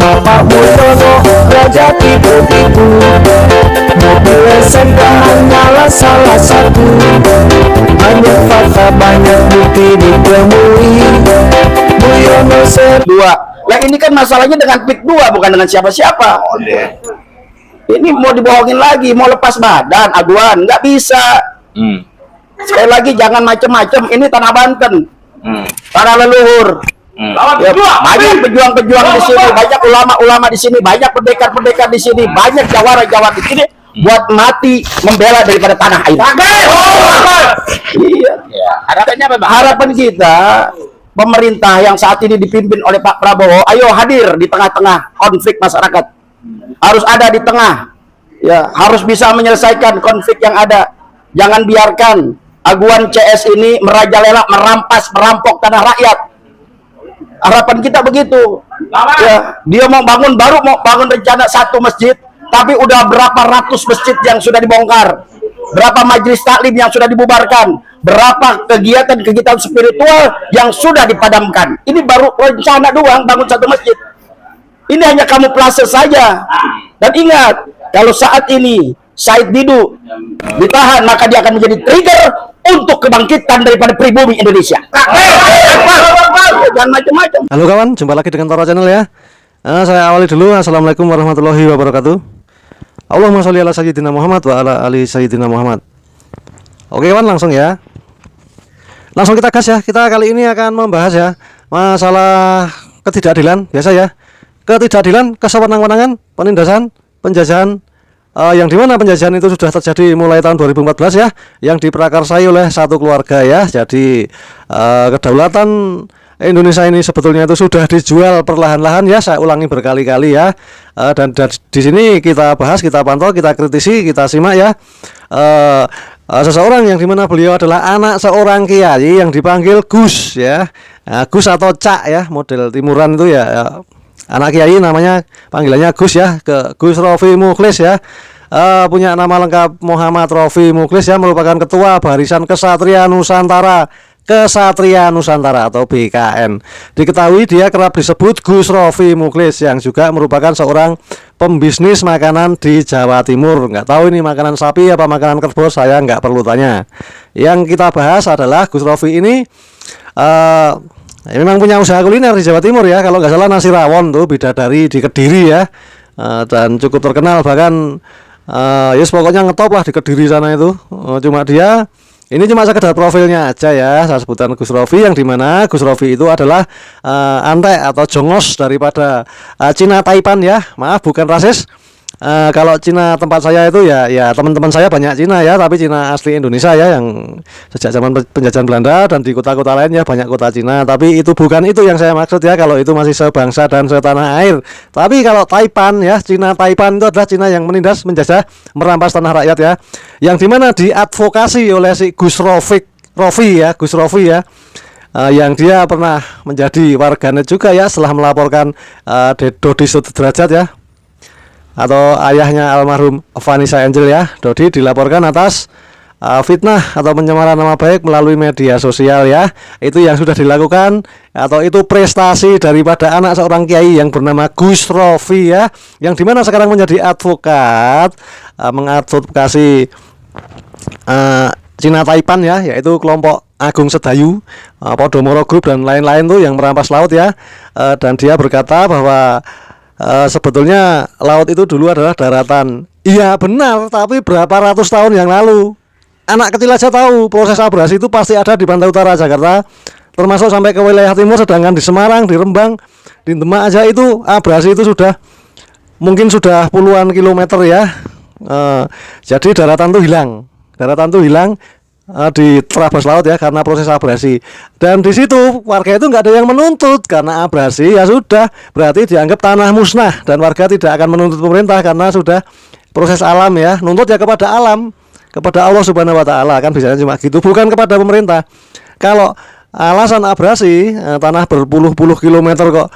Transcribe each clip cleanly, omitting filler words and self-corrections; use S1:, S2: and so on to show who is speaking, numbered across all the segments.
S1: Pak Mulyono Raja tipu-tipu, mobil SMK hanyalah salah satu. Banyak fakta, banyak bukti ditemui. Mulyono
S2: dua. Yang ini kan masalahnya dengan pik 2, bukan dengan siapa-siapa. Ini mau dibohongin lagi, mau lepas badan, aduan, nggak bisa. Sekali lagi jangan macem-macem, ini tanah Banten, tanah leluhur. Ya, banyak pejuang-pejuang di sini, banyak ulama-ulama di sini, banyak pendekar-pendekar di sini, banyak jawara-jawara di sini buat mati membela daripada tanah air. Iya.
S3: Harapannya apa, Bang?
S2: Harapan kita, pemerintah yang saat ini dipimpin oleh Pak Prabowo, ayo hadir di tengah-tengah konflik masyarakat. Harus ada di tengah. Ya, harus bisa menyelesaikan konflik yang ada. Jangan biarkan aguan CS ini merajalela, merampas, merampok tanah rakyat. Harapan kita begitu. Ya, dia mau bangun, baru mau bangun rencana satu masjid, tapi udah berapa ratus masjid yang sudah dibongkar, berapa majelis taklim yang sudah dibubarkan, berapa kegiatan-kegiatan spiritual yang sudah dipadamkan. Ini baru rencana doang bangun satu masjid. Ini hanya kamuflase saja. Dan ingat, kalau saat ini Said Didu ditahan, maka dia akan menjadi trigger untuk kebangkitan daripada pribumi Indonesia. Jangan macam-macam.
S4: Halo kawan, jumpa lagi dengan Tora Channel ya. Saya awali dulu. Assalamualaikum warahmatullahi wabarakatuh. Allahumma sholli ala sayyidina Muhammad wa ala ali sayyidina Muhammad. Oke kawan, langsung ya. Langsung kita gas ya. Kita kali ini akan membahas ya masalah ketidakadilan, biasa ya. Ketidakadilan, kesewenang-wenangan, penindasan, penjajahan, yang dimana penjajahan itu sudah terjadi mulai tahun 2014 ya, yang diprakarsai oleh satu keluarga ya. Jadi kedaulatan Indonesia ini sebetulnya itu sudah dijual perlahan-lahan ya. Saya ulangi berkali-kali ya. Dan di sini kita bahas, kita pantau, kita kritisi, kita simak ya. Seseorang yang dimana beliau adalah anak seorang kiai yang dipanggil Gus ya. Gus atau Cak ya, model timuran itu ya. Anak kiai namanya, panggilannya Gus ya, ke Gus Rofi Mukhlis ya. Punya nama lengkap Muhammad Rofi Mukhlis ya, merupakan ketua Barisan Kesatria Nusantara atau BKN. Diketahui dia kerap disebut Gus Rofi Mukhlis yang juga merupakan seorang pembisnis makanan di Jawa Timur. Nggak tahu ini makanan sapi apa makanan kerbau, saya nggak perlu tanya. Yang kita bahas adalah Gus Rofi ini memang punya usaha kuliner di Jawa Timur ya. Kalau nggak salah nasi rawon tuh bidadari di Kediri ya. Dan cukup terkenal, bahkan yes pokoknya ngetop lah di Kediri sana itu. Cuma dia ini cuma sekedar profilnya aja ya, saya sebutkan Gus Rofi, yang dimana Gus Rofi itu adalah antek atau jongos daripada Cina Taipan ya. Maaf, bukan rasis. Kalau Cina tempat saya itu ya teman-teman saya banyak Cina ya, tapi Cina asli Indonesia ya, yang sejak zaman penjajahan Belanda, dan di kota-kota lain ya banyak kota Cina. Tapi itu bukan itu yang saya maksud ya, kalau itu masih sebangsa dan setanah air. Tapi kalau Taipan ya, Cina Taipan itu adalah Cina yang menindas, menjajah, merampas tanah rakyat ya, yang dimana diadvokasi oleh si Gus Rofi ya. Yang dia pernah menjadi warganet juga ya, setelah melaporkan Dodi Sudrajat ya, atau ayahnya almarhum Vanessa Angel ya. Dodi dilaporkan atas fitnah atau pencemaran nama baik melalui media sosial ya. Itu yang sudah dilakukan, atau itu prestasi daripada anak seorang kiai yang bernama Gus Rofi ya, yang dimana sekarang menjadi advokat, mengadvokasi Cina Taipan ya, yaitu kelompok Agung Sedayu, Podomoro Group dan lain-lain tuh yang merampas laut ya. Dan dia berkata bahwa sebetulnya laut itu dulu adalah daratan. Iya benar, tapi berapa ratus tahun yang lalu. Anak kecil aja tahu proses abrasi itu pasti ada di pantai utara Jakarta, termasuk sampai ke wilayah timur. Sedangkan di Semarang, di Rembang, di Demak aja itu abrasi itu sudah mungkin sudah puluhan kilometer ya. Jadi daratan tuh hilang di terabas laut ya, karena proses abrasi. Dan di situ warga itu nggak ada yang menuntut karena abrasi, ya sudah, berarti dianggap tanah musnah, dan warga tidak akan menuntut pemerintah karena sudah proses alam ya. Nuntut ya kepada alam, kepada Allah Subhanahu wa taala, kan biasanya cuma gitu, bukan kepada pemerintah. Kalau alasan abrasi, tanah berpuluh-puluh kilometer kok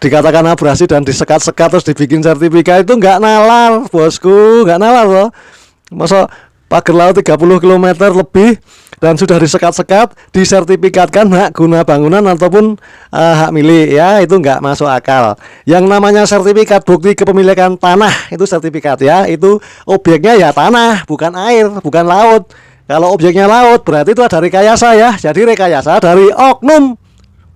S4: dikatakan abrasi dan disekat-sekat terus dibikin sertifikat, itu nggak nalar bosku, nggak nalar loh. Masa pagar laut 30 km lebih dan sudah disekat-sekat, disertifikatkan hak guna bangunan ataupun hak milik ya, itu nggak masuk akal. Yang namanya sertifikat bukti kepemilikan tanah itu sertifikat ya, itu objeknya ya tanah, bukan air, bukan laut. Kalau objeknya laut berarti itu ada rekayasa ya, jadi rekayasa dari oknum,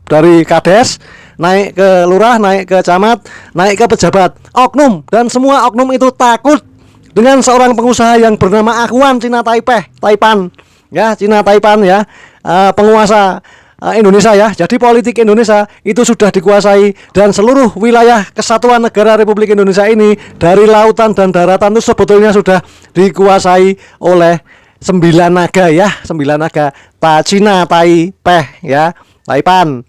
S4: dari kades naik ke lurah, naik ke camat, naik ke pejabat, oknum, dan semua oknum itu takut dengan seorang pengusaha yang bernama Akuan Cina Taipan ya, Cina Taipan ya, penguasa Indonesia ya. Jadi politik Indonesia itu sudah dikuasai, dan seluruh wilayah kesatuan negara Republik Indonesia ini dari lautan dan daratan itu sebetulnya sudah dikuasai oleh 9 naga ya, 9 naga Cina Taipei ya, Taipan.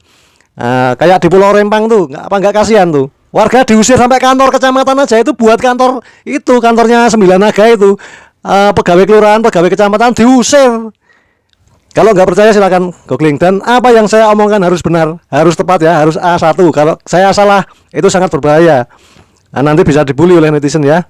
S4: Kayak di Pulau Rempang tuh, nggak kasihan tuh, warga diusir sampai kantor kecamatan aja, itu buat kantor itu, kantornya 9 naga itu, pegawai kelurahan, pegawai kecamatan diusir. Kalau nggak percaya silakan googling, dan apa yang saya omongkan harus benar, harus tepat ya, harus A1. Kalau saya salah itu sangat berbahaya. Nanti bisa dibully oleh netizen ya.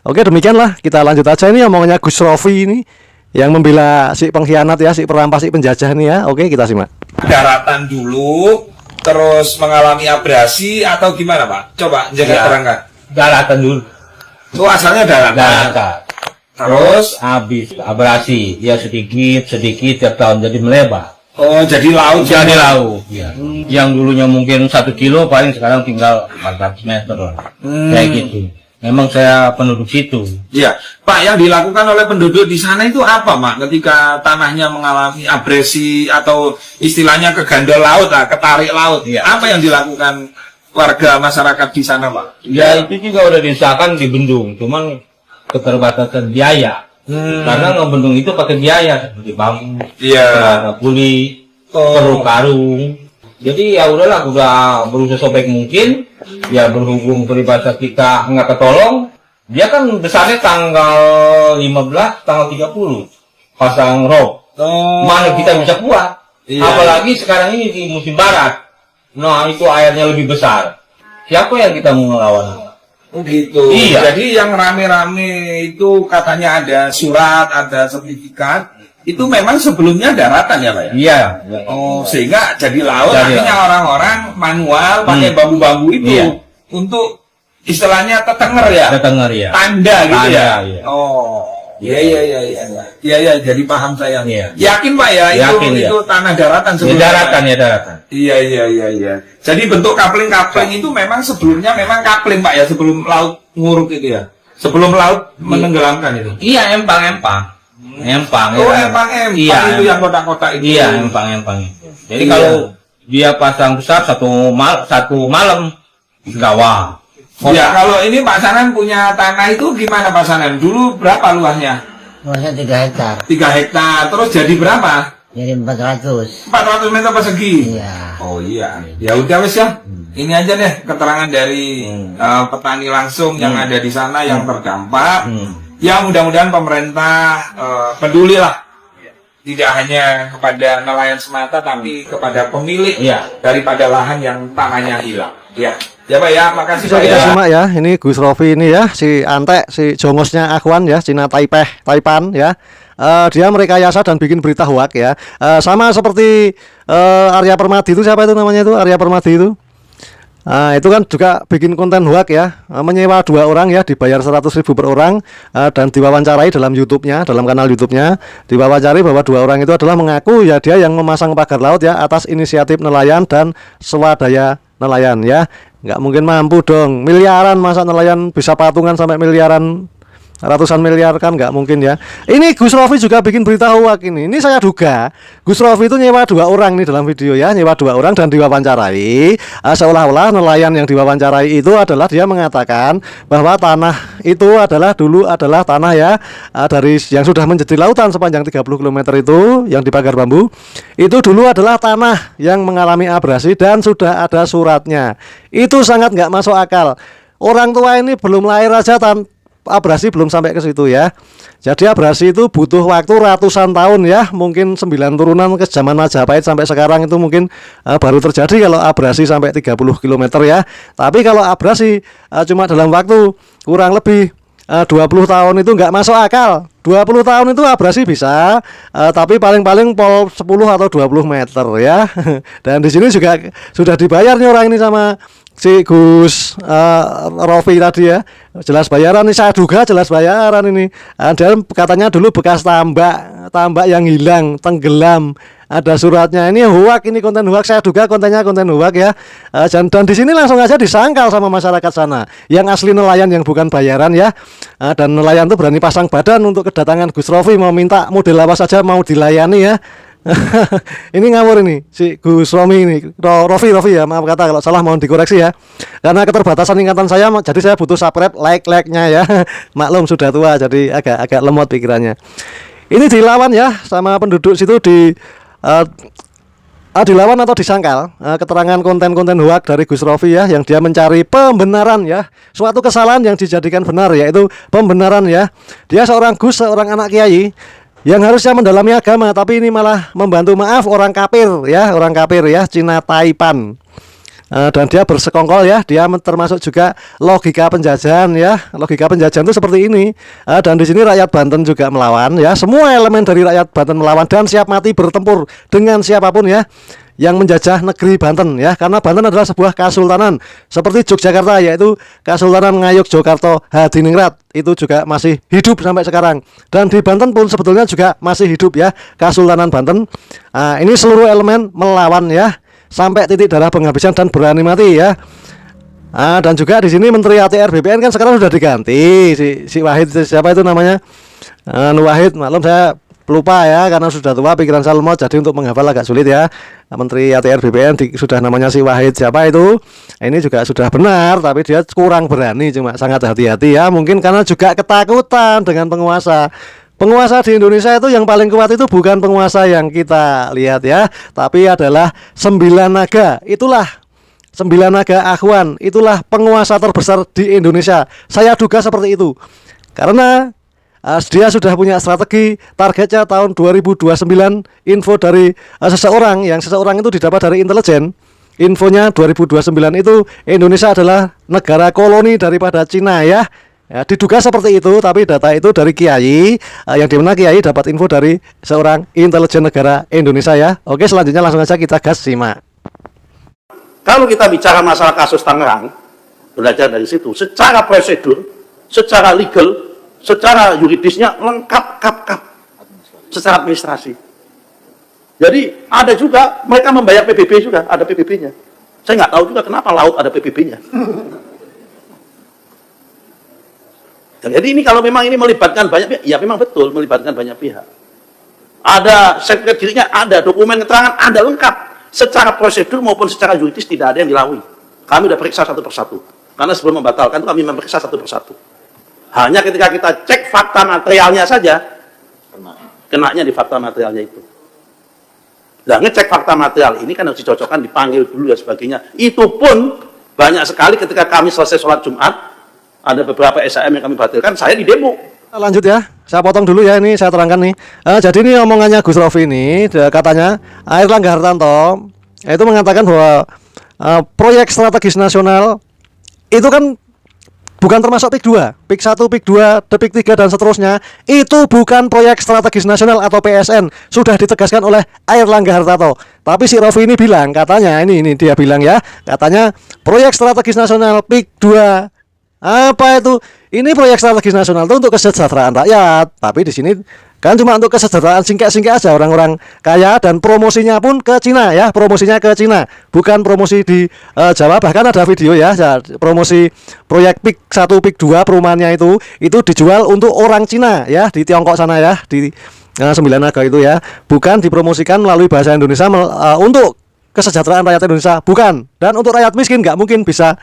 S4: Oke, demikianlah, kita lanjut aja. Ini omongannya Gus Rofi ini yang membela si pengkhianat ya, si perampas, si penjajah ini ya. Oke, kita simak.
S3: Daratan dulu, terus mengalami abrasi atau gimana Pak? Coba jaga terangkan.
S5: Daratan dulu.
S3: Itu asalnya daratan.
S5: Daratan. Terus habis abrasi, ya sedikit tiap tahun jadi melebar.
S3: Oh, jadi laut.
S5: Jadi laut. Ya. Yang dulunya mungkin 1 kilo, paling sekarang tinggal 400 meter lah. Kayak gitu. Memang saya penduduk situ.
S3: Iya, Pak, yang dilakukan oleh penduduk di sana itu apa, Mak? Ketika tanahnya mengalami abrasi atau istilahnya kegandol laut, ketarik laut.
S5: Iya.
S3: Apa yang dilakukan warga masyarakat di sana, Pak?
S5: Ya itu juga udah disahkan di bendung, cuman keterbatasan biaya. Karena ngebendung itu pakai biaya seperti bambu,
S3: Iya.
S5: kuli, perlu karung. Jadi ya udahlah, udah berusaha sebaik mungkin. Ya berhubung peribahasa kita nggak ketolong, dia kan besarnya tanggal 15, tanggal 30 pasang rob. Mana kita bisa kuat?
S3: Iya.
S5: Apalagi sekarang ini di musim barat. Nah itu airnya lebih besar. Siapa yang kita mau melawan?
S3: Oh gitu.
S5: Iya.
S3: Jadi yang rame-rame itu katanya ada surat, ada sertifikat. Itu memang sebelumnya daratan ya Pak ya?
S5: Iya.
S3: Oh, sehingga jadi laut.
S5: Jadi
S3: akhirnya orang-orang manual pakai bambu-bambu itu
S5: Iya.
S3: untuk istilahnya tetenger ya?
S5: Tetenger ya.
S3: Tanda gitu
S5: Tanda,
S3: ya?
S5: iya.
S3: Oh. Iya, jadi paham saya.
S5: Iya.
S3: Yakin Pak ya?
S5: Yakin,
S3: itu tanah daratan
S5: Ya
S3: sebelumnya.
S5: daratan ya daratan.
S3: Iya. Jadi bentuk kapling-kapling itu memang sebelumnya memang kapling Pak ya, sebelum laut nguruk itu ya. Sebelum laut menenggelamkan itu.
S5: Iya, empang.
S3: Oh, empang
S5: Iya,
S3: itu yang kotak-kotak itu.
S5: Iya, empang. Jadi
S3: Iya.
S5: kalau dia pasang besar satu malam gawah.
S3: Ya, kalau ini Pak Sanan punya tanah itu gimana Pak Sanan? Dulu berapa luasnya?
S6: Luasnya 3 hektar,
S3: 3 hektar. Terus jadi berapa?
S6: jadi 400.
S3: 400 meter persegi.
S6: Iya.
S3: Oh iya. Ya udah wes ya. Ini aja deh keterangan dari petani langsung yang ada di sana yang terdampak. Ya mudah-mudahan pemerintah peduli lah. Tidak hanya kepada nelayan semata, tapi kepada pemilik daripada lahan yang tanahnya hilang. Ya Pak ya, makasih
S4: Bisa
S3: Pak
S4: kita
S3: ya.
S4: simak ya, ini Gus Rofi ini ya, si Antek, si jongosnya Akuan ya, Cina Taipan ya. Dia merekayasa dan bikin berita hoak ya. Sama seperti Arya Permadi itu, siapa itu namanya itu? Arya Permadi itu. Itu kan juga bikin konten hoak ya, menyewa 2 orang ya, dibayar 100.000 per orang, dan diwawancarai dalam YouTube-nya, dalam kanal YouTube-nya, diwawancari bahwa 2 orang itu adalah mengaku ya dia yang memasang pagar laut ya atas inisiatif nelayan dan swadaya nelayan ya. Nggak mungkin mampu dong, miliaran, masa nelayan bisa patungan sampai miliaran, ratusan miliar kan nggak mungkin ya. Ini Gus Rofi juga bikin berita hoak ini. Ini saya duga Gus Rofi itu nyewa 2 orang nih dalam video ya, nyewa 2 orang dan diwawancarai. Seolah-olah nelayan yang diwawancarai itu adalah dia mengatakan bahwa tanah itu adalah dulu adalah tanah ya, dari yang sudah menjadi lautan sepanjang 30 km itu yang dipagar bambu. Itu dulu adalah tanah yang mengalami abrasi dan sudah ada suratnya. Itu sangat nggak masuk akal. Orang tua ini belum lahir aja abrasi belum sampai ke situ ya. Jadi abrasi itu butuh waktu ratusan tahun ya, mungkin 9 turunan ke zaman Majapahit sampai sekarang itu mungkin baru terjadi kalau abrasi sampai 30 km ya. Tapi kalau abrasi cuma dalam waktu kurang lebih 20 tahun itu nggak masuk akal. 20 tahun itu abrasi bisa, tapi paling-paling pol 10 atau 20 meter ya. Dan di sini juga sudah dibayar nih orang ini sama si Gus Rofi tadi ya. Jelas bayaran nih, saya duga jelas bayaran ini. Dan katanya dulu bekas tambak yang hilang, tenggelam. Ada suratnya, ini hoak, ini konten hoak, saya duga kontennya konten hoak ya. Dan di sini langsung aja disangkal sama masyarakat sana, yang asli nelayan yang bukan bayaran ya. Dan nelayan tuh berani pasang badan untuk kedatangan Gus Rofi, mau minta model apa saja mau dilayani ya. Ini ngawur ini si Gus Romi ini, Rofi ya, maaf kata kalau salah mohon dikoreksi ya. Karena keterbatasan ingatan saya, jadi saya butuh subscribe, like-nya ya. Maklum sudah tua, jadi agak lemot pikirannya. Ini dilawan ya sama penduduk situ dilawan atau disangkal keterangan konten-konten hoak dari Gus Rofi ya, yang dia mencari pembenaran ya, suatu kesalahan yang dijadikan benar, yaitu pembenaran ya. Dia seorang Gus, seorang anak kiai yang harusnya mendalami agama, tapi ini malah membantu maaf orang kafir ya, Cina Taipan. Dan dia bersekongkol ya, dia termasuk juga logika penjajahan ya. Logika penjajahan itu seperti ini. Dan di sini rakyat Banten juga melawan ya. Semua elemen dari rakyat Banten melawan dan siap mati bertempur dengan siapapun ya yang menjajah negeri Banten ya. Karena Banten adalah sebuah kasultanan seperti Yogyakarta, yaitu Kasultanan Ngayogyakarta Hadiningrat. Itu juga masih hidup sampai sekarang. Dan di Banten pun sebetulnya juga masih hidup ya, Kasultanan Banten. Ini seluruh elemen melawan ya, sampai titik darah penghabisan dan berani mati ya. Dan juga di sini Menteri ATR BPN kan sekarang sudah diganti si Wahid, siapa itu namanya, Wahid, maklum saya lupa ya karena sudah tua, pikiran saya lemot, jadi untuk menghafal agak sulit ya. Menteri ATR BPN sudah namanya si Wahid siapa itu. Ini juga sudah benar, tapi dia kurang berani, cuma sangat hati-hati ya, mungkin karena juga ketakutan dengan penguasa. Penguasa di Indonesia itu yang paling kuat itu bukan penguasa yang kita lihat ya, tapi adalah 9 naga. Itulah 9 naga Akhwan, itulah penguasa terbesar di Indonesia. Saya duga seperti itu. Karena dia sudah punya strategi, targetnya tahun 2029. Info dari seseorang itu didapat dari intelijen. Infonya 2029 itu Indonesia adalah negara koloni daripada Cina ya. Ya, diduga seperti itu, tapi data itu dari Kiai, yang dimana Kiai dapat info dari seorang intelijen negara Indonesia ya. Oke, selanjutnya langsung aja kita gas simak.
S2: Kalau kita bicara masalah kasus Tangerang, belajar dari situ, secara prosedur, secara legal, secara yuridisnya lengkap kap secara administrasi. Jadi ada juga mereka membayar PBB juga, ada PBB-nya. Saya nggak tahu juga kenapa laut ada PBB-nya. Jadi ini kalau memang ini melibatkan banyak pihak, ya memang betul melibatkan banyak pihak. Ada sertifikat dirinya, ada dokumen keterangan, ada lengkap. Secara prosedur maupun secara yuridis tidak ada yang dilalui. Kami sudah periksa satu persatu. Karena sebelum membatalkan itu kami memeriksa satu persatu. Hanya ketika kita cek fakta materialnya saja, kenanya di fakta materialnya itu. Nah, ngecek fakta material ini kan harus dicocokkan, dipanggil dulu dan sebagainya. Itu pun banyak sekali ketika kami selesai sholat Jumat, ada beberapa SAM yang kami batalkan, saya di demo.
S4: Lanjut ya, saya potong dulu ya, ini saya terangkan nih. Jadi ini omongannya Gus Rofi ini, katanya Airlangga Hartarto itu mengatakan bahwa proyek strategis nasional itu kan bukan termasuk PIK 2, PIK 1, PIK 2, PIK 3 dan seterusnya. Itu bukan proyek strategis nasional atau PSN, sudah ditegaskan oleh Airlangga Hartarto. Tapi si Rofi ini bilang, katanya ini dia bilang ya, katanya proyek strategis nasional PIK 2. Apa itu? Ini proyek strategis nasional itu untuk kesejahteraan rakyat. Tapi di sini kan cuma untuk kesejahteraan singkat-singkat aja orang-orang kaya, dan promosinya pun ke Cina ya, promosinya ke Cina, bukan promosi di Jawa. Bahkan ada video ya, promosi proyek PIK 1, PIK 2 perumahannya itu dijual untuk orang Cina ya, di Tiongkok sana ya, di 9 naga itu ya, bukan dipromosikan melalui bahasa Indonesia untuk kesejahteraan rakyat Indonesia, bukan. Dan untuk rakyat miskin nggak mungkin bisa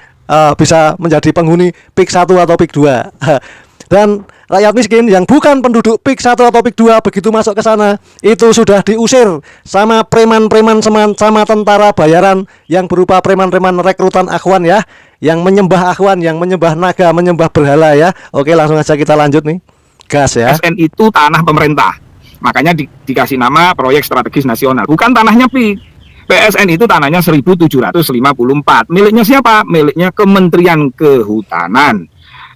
S4: menjadi penghuni PIK 1 atau PIK 2. Dan rakyat miskin yang bukan penduduk PIK 1 atau PIK 2 begitu masuk ke sana itu sudah diusir sama preman-preman sama tentara bayaran yang berupa preman-preman rekrutan Akhwan ya, yang menyembah Akhwan, yang menyembah naga, menyembah berhala ya. Oke, langsung aja kita lanjut nih. Gas ya.
S7: PSN itu tanah pemerintah. Makanya dikasih nama proyek strategis nasional. Bukan tanahnya PIK. PSN itu tanahnya 1754. Miliknya siapa? Miliknya Kementerian Kehutanan.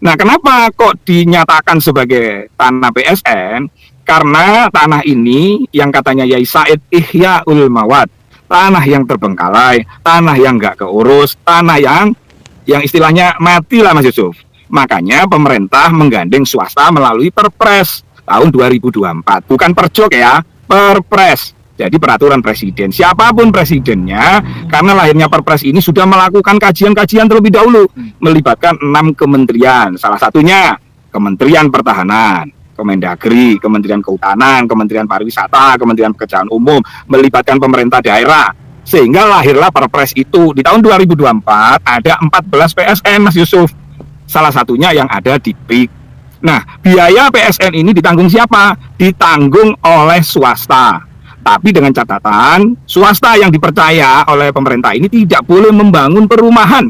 S7: Nah, kenapa kok dinyatakan sebagai tanah PSN? Karena tanah ini yang katanya Yai Said Ihyaul Mawad, tanah yang terbengkalai, tanah yang nggak keurus, tanah yang istilahnya mati lah Mas Yusuf. Makanya pemerintah menggandeng swasta melalui Perpres tahun 2024, bukan perjok ya, Perpres. Jadi peraturan presiden, siapapun presidennya, karena lahirnya Perpres ini sudah melakukan kajian-kajian terlebih dahulu, melibatkan 6 kementerian, salah satunya Kementerian Pertahanan, Kemendagri, Kementerian Kehutanan, Kementerian Pariwisata, Kementerian Pekerjaan Umum, melibatkan pemerintah daerah, sehingga lahirlah Perpres itu. Di tahun 2024 ada 14 PSN Mas Yusuf, salah satunya yang ada di PIK. Nah, biaya PSN ini ditanggung siapa? Ditanggung oleh swasta. Tapi dengan catatan, swasta yang dipercaya oleh pemerintah ini tidak boleh membangun perumahan.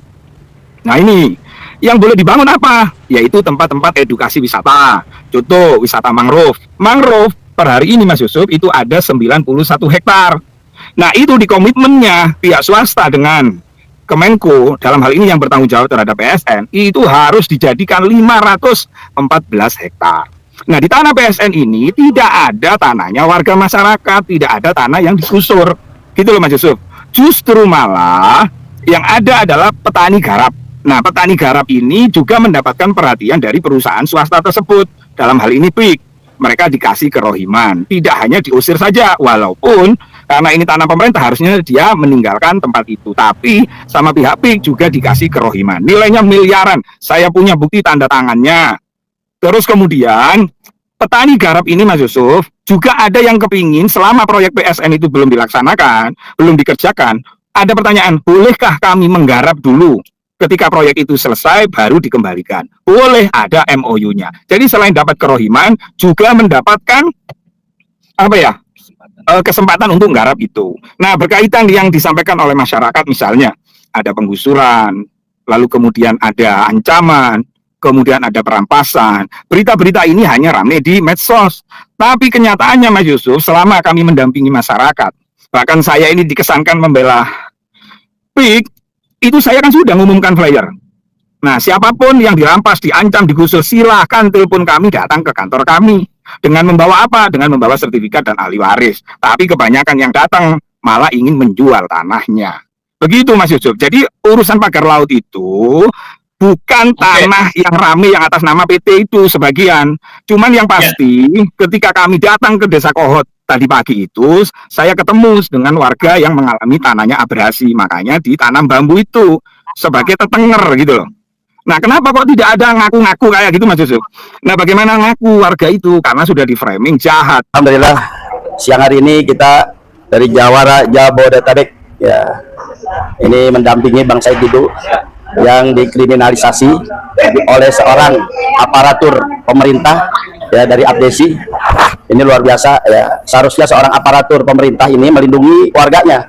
S7: Nah ini, yang boleh dibangun apa? Yaitu tempat-tempat edukasi wisata. Contoh, wisata mangrove. Mangrove per hari ini Mas Yusuf itu ada 91 hektar. Nah itu di komitmennya pihak swasta dengan Kemenko, dalam hal ini yang bertanggung jawab terhadap PSN, itu harus dijadikan 514 hektar. Nah di tanah PSN ini tidak ada tanahnya warga masyarakat, tidak ada tanah yang digusur. Gitu loh Mas Yusuf. Justru malah yang ada adalah petani garap. Nah petani garap ini juga mendapatkan perhatian dari perusahaan swasta tersebut. Dalam hal ini PIK. Mereka dikasih kerohiman. Tidak hanya diusir saja, walaupun karena ini tanah pemerintah harusnya dia meninggalkan tempat itu. Tapi sama pihak PIK juga dikasih kerohiman. Nilainya miliaran. Saya punya bukti tanda tangannya. Terus kemudian petani garap ini Mas Yusuf juga ada yang kepingin selama proyek PSN itu belum dilaksanakan, belum dikerjakan. Ada pertanyaan, bolehkah kami menggarap dulu? Ketika proyek itu selesai baru dikembalikan. Boleh, ada MOU-nya. Jadi selain dapat kerohiman juga mendapatkan kesempatan untuk nggarap itu. Nah, berkaitan yang disampaikan oleh masyarakat misalnya ada penggusuran, lalu kemudian ada ancaman, kemudian ada perampasan. Berita-berita ini hanya ramai di medsos. Tapi kenyataannya Mas Yusuf, selama kami mendampingi masyarakat, bahkan saya ini dikesankan membela PIK, itu saya kan sudah mengumumkan flyer. Nah, siapapun yang dirampas, diancam, digusur, silahkan telepon kami, datang ke kantor kami. Dengan membawa apa? Dengan membawa sertifikat dan ahli waris. Tapi kebanyakan yang datang malah ingin menjual tanahnya. Begitu Mas Yusuf. Jadi urusan pagar laut itu bukan tanah yang rame yang atas nama PT itu sebagian. Cuman yang pasti ketika kami datang ke Desa Kohot tadi pagi itu, saya ketemu dengan warga yang mengalami tanahnya abrasi. Makanya ditanam bambu itu sebagai tetenger gitu loh. Nah, kenapa kok tidak ada ngaku-ngaku kayak gitu Mas Yusuf? Nah, bagaimana ngaku warga itu? Karena sudah di framing jahat.
S2: Alhamdulillah, siang hari ini kita dari Jawara Jabodetabek ya, ini mendampingi Bang Said Didu yang dikriminalisasi oleh seorang aparatur pemerintah ya dari Abdesi. Ini luar biasa ya. Seharusnya seorang aparatur pemerintah ini melindungi warganya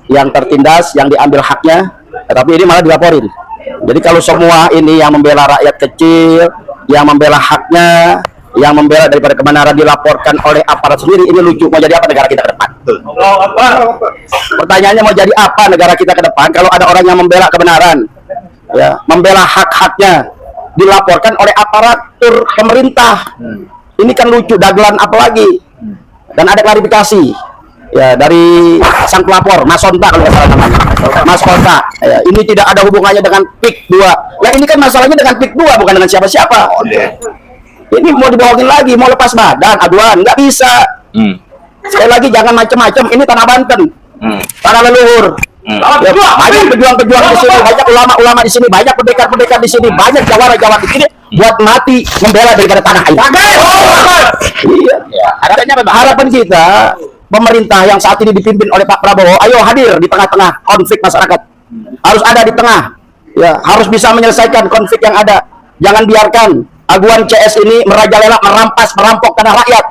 S2: yang tertindas, yang diambil haknya, tapi ini malah dilaporin. Jadi kalau semua ini yang membela rakyat kecil, yang membela haknya, yang membela daripada kebenaran dilaporkan oleh aparat sendiri, ini lucu. Mau jadi apa negara kita ke depan? Pertanyaannya mau jadi apa negara kita ke depan kalau ada orang yang membela kebenaran, ya, membela hak-haknya, dilaporkan oleh aparatur pemerintah. Ini kan lucu, dagelan apalagi. Dan ada klarifikasi ya dari sang pelapor, Mas Sonta kalau nggak salah namanya, Mas Sonta. Ya, ini tidak ada hubungannya dengan PIK 2. Nah ini kan masalahnya dengan PIK 2, bukan dengan siapa-siapa. Ini mau dibohongin lagi, mau lepas badan, aduan, nggak bisa. Sekali lagi jangan macam-macam. Ini tanah Banten, tanah leluhur. Ya, banyak pejuang-pejuang di sini, banyak ulama-ulama di sini, banyak pendekar-pendekar di sini, banyak jawara-jawara di sini buat mati membela daripada tanah air. Iya. Artinya harapan kita pemerintah yang saat ini dipimpin oleh Pak Prabowo, ayo hadir di tengah-tengah konflik masyarakat. Harus ada di tengah. Ya, harus bisa menyelesaikan konflik yang ada. Jangan biarkan aguan CS ini merajalela, merampas, merampok tanah rakyat.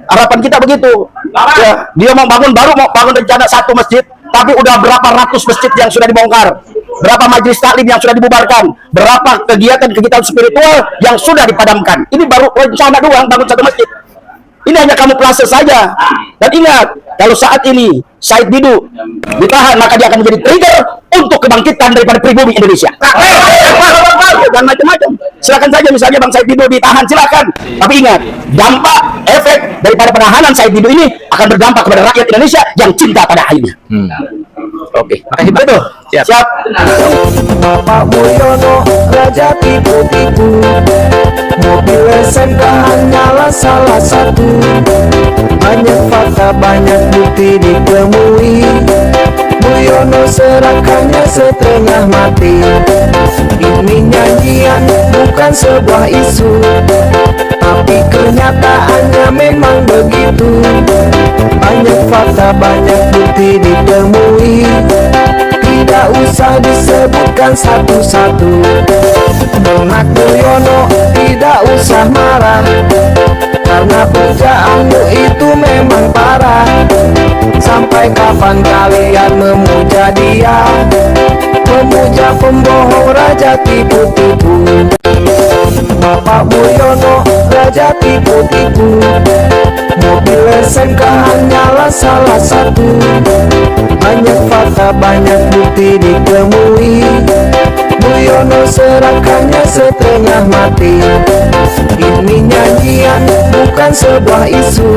S2: Harapan kita begitu. Ya, dia mau bangun rencana 1 masjid, tapi udah berapa ratus masjid yang sudah dibongkar, berapa majelis taklim yang sudah dibubarkan, berapa kegiatan-kegiatan spiritual yang sudah dipadamkan. Ini baru rencana doang bangun 1 masjid. Ini hanya kamuflase saja. Dan ingat, kalau saat ini Said Didu ditahan, maka dia akan menjadi trigger untuk kebangkitan daripada pribumi Indonesia. jangan macam-macam. Silakan saja misalnya Bang Said Didu ditahan, silakan. Tapi ingat, dampak efek daripada penahanan Said Didu ini akan berdampak kepada rakyat Indonesia yang cinta pada airnya. Oke, makasih betul. Siap.
S1: Bapak Mulyono Raja tipu-tipu, mobil SMK hanyalah salah satu. Banyak fakta, banyak bukti ditemui. Mulyono serahkannya setengah mati. Ini nyanyian bukan sebuah isu, tapi kenyataannya memang begitu. Banyak fakta, banyak bukti ditemui. Tidak usah disebutkan satu-satu. Anak Mulyono tidak usah marah, karena pujaanmu itu memang parah. Sampai kapan kalian memuja dia, memuja pembohong raja tipu-tipu. Bapak Mulyono Raja tipu-tipu, mobil SMK hanyalah salah satu. Banyak fakta, banyak bukti ditemui. Mulyono serahkannya setengah mati. Ini nyanyian bukan sebuah isu,